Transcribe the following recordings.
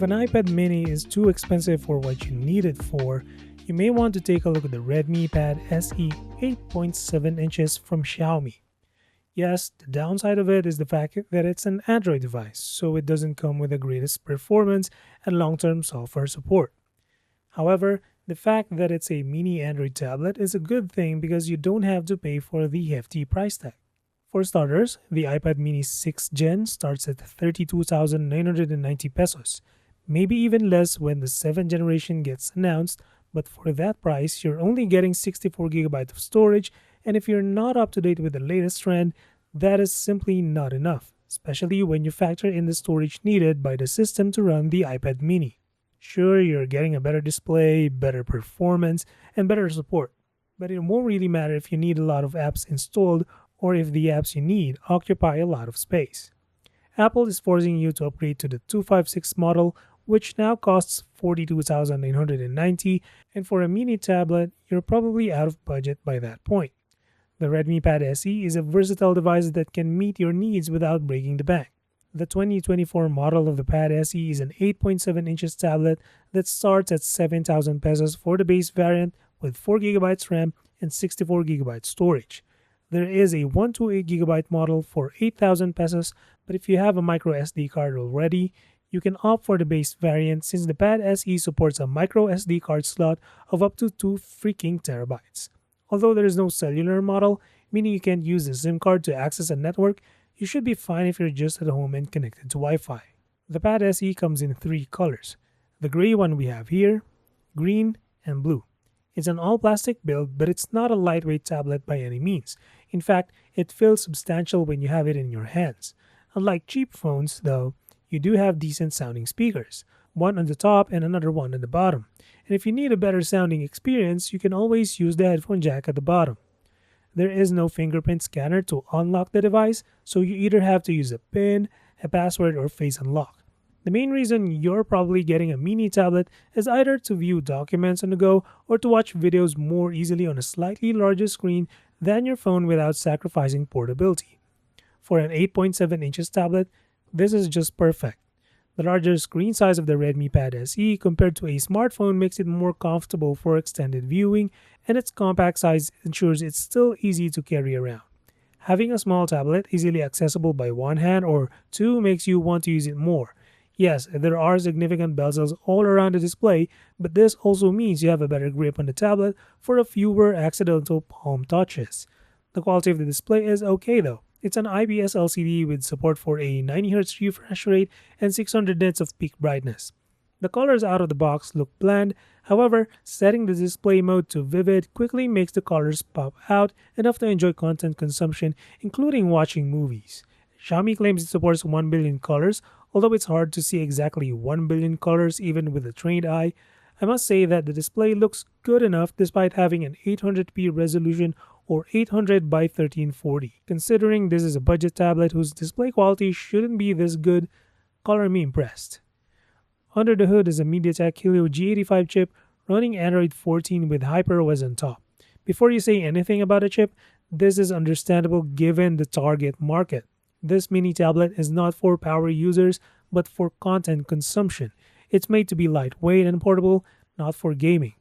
an iPad mini is too expensive for what you need it for, you may want to take a look at the Redmi Pad SE 8.7 inches from Xiaomi. Yes, the downside of it is the fact that it's an Android device, so it doesn't come with the greatest performance and long-term software support. However, the fact that it's a mini Android tablet is a good thing because you don't have to pay for the hefty price tag. For starters, the iPad mini 6th Gen starts at 32,990 pesos, maybe even less when the 7th generation gets announced, but for that price, you're only getting 64GB of storage, and if you're not up to date with the latest trend, that is simply not enough, especially when you factor in the storage needed by the system to run the iPad mini. Sure, you're getting a better display, better performance, and better support, but it won't really matter if you need a lot of apps installed or if the apps you need occupy a lot of space. Apple is forcing you to upgrade to the 256 model, which now costs 42,990, and for a mini tablet, you're probably out of budget by that point. The Redmi Pad SE is a versatile device that can meet your needs without breaking the bank. The 2024 model of the Pad SE is an 8.7 inches tablet that starts at 7,000 pesos for the base variant with 4GB RAM and 64GB storage. There is a 128GB model for 8,000 pesos, but if you have a micro SD card already, you can opt for the base variant since the Pad SE supports a micro SD card slot of up to 2 freaking terabytes. Although there is no cellular model, meaning you can't use a SIM card to access a network, you should be fine if you're just at home and connected to Wi-Fi. The Pad SE comes in 3 colors. The gray one we have here, green, and blue. It's an all-plastic build, but it's not a lightweight tablet by any means. In fact, it feels substantial when you have it in your hands. Unlike cheap phones, though, you do have decent sounding speakers, one on the top and another one on the bottom. And if you need a better sounding experience, you can always use the headphone jack at the bottom. There is no fingerprint scanner to unlock the device, so you either have to use a PIN, a password, or face unlock. The main reason you're probably getting a mini tablet is either to view documents on the go or to watch videos more easily on a slightly larger screen than your phone without sacrificing portability. For an 8.7 inches tablet, this is just perfect. The larger screen size of the Redmi Pad SE compared to a smartphone makes it more comfortable for extended viewing, and its compact size ensures it's still easy to carry around. Having a small tablet easily accessible by one hand or two makes you want to use it more. Yes, there are significant bezels all around the display, but this also means you have a better grip on the tablet for a fewer accidental palm touches. The quality of the display is okay though. It's an IPS LCD with support for a 90Hz refresh rate and 600 nits of peak brightness. The colors out of the box look bland, however, setting the display mode to vivid quickly makes the colors pop out enough to enjoy content consumption, including watching movies. Xiaomi claims it supports 1 billion colors, although it's hard to see exactly 1 billion colors even with a trained eye. I must say that the display looks good enough despite having an 800p resolution or 800 by 1340. Considering this is a budget tablet whose display quality shouldn't be this good, color me impressed. Under the hood is a MediaTek Helio G85 chip running Android 14 with HyperOS on top. Before you say anything about the chip, this is understandable given the target market. This mini tablet is not for power users, but for content consumption. It's made to be lightweight and portable, not for gaming.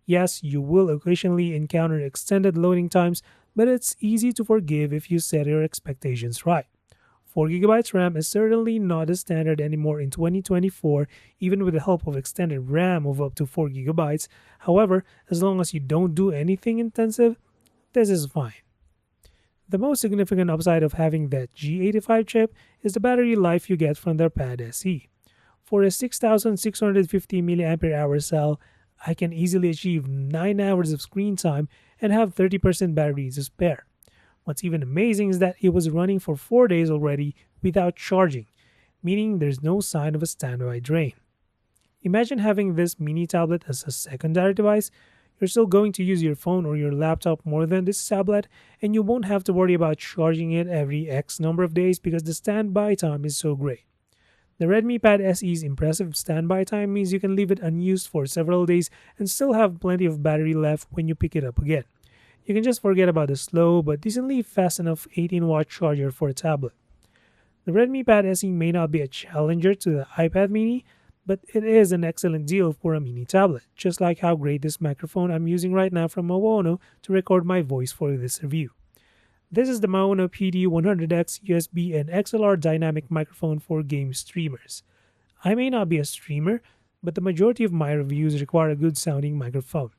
Yes, you will occasionally encounter extended loading times, but it's easy to forgive if you set your expectations right. 4GB RAM is certainly not the standard anymore in 2024, even with the help of extended RAM of up to 4GB. However, as long as you don't do anything intensive, this is fine. The most significant upside of having that G85 chip is the battery life you get from their Pad SE. For a 6,650 mAh cell, I can easily achieve 9 hours of screen time and have 30% battery to spare. What's even amazing is that it was running for 4 days already without charging, meaning there's no sign of a standby drain. Imagine having this mini tablet as a secondary device. You're still going to use your phone or your laptop more than this tablet, and you won't have to worry about charging it every X number of days because the standby time is so great. The Redmi Pad SE's impressive standby time means you can leave it unused for several days and still have plenty of battery left when you pick it up again. You can just forget about the slow but decently fast enough 18-watt charger for a tablet. The Redmi Pad SE may not be a challenger to the iPad mini, but it is an excellent deal for a mini tablet, just like how great this microphone I'm using right now from Maono to record my voice for this review. This is the Maono PD100X USB and XLR dynamic microphone for game streamers. I may not be a streamer, but the majority of my reviews require a good sounding microphone.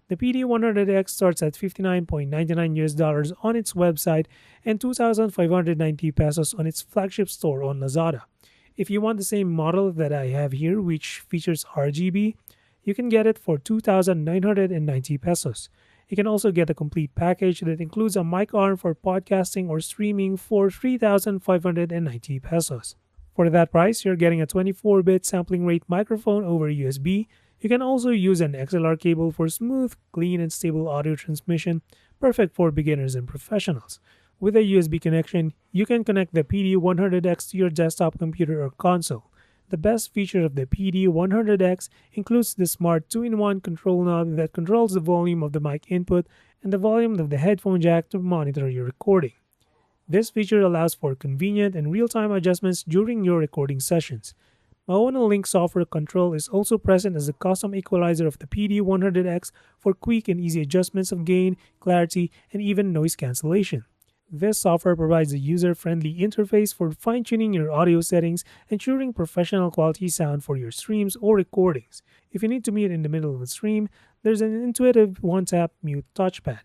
The PD100X starts at $59.99 on its website and 2,590 pesos on its flagship store on Lazada. If you want the same model that I have here, which features RGB, you can get it for 2,990 pesos. You can also get a complete package that includes a mic arm for podcasting or streaming for 3,590 pesos. For that price, you're getting a 24-bit sampling rate microphone over USB. You can also use an XLR cable for smooth, clean, and stable audio transmission, perfect for beginners and professionals. With a USB connection, you can connect the PD100X to your desktop computer or console. The best feature of the PD100X includes the smart 2-in-1 control knob that controls the volume of the mic input and the volume of the headphone jack to monitor your recording. This feature allows for convenient and real-time adjustments during your recording sessions. Maono Link software control is also present as a custom equalizer of the PD100X for quick and easy adjustments of gain, clarity, and even noise cancellation. This software provides a user-friendly interface for fine-tuning your audio settings, ensuring professional quality sound for your streams or recordings. If you need to mute in the middle of a stream, there's an intuitive one-tap mute touchpad.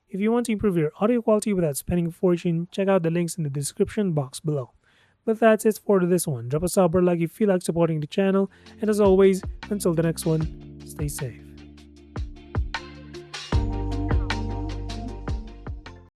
If you want to improve your audio quality without spending a fortune, check out the links in the description box below. But that's it for this one. Drop a sub or like if you feel like supporting the channel, and as always, until the next one, stay safe.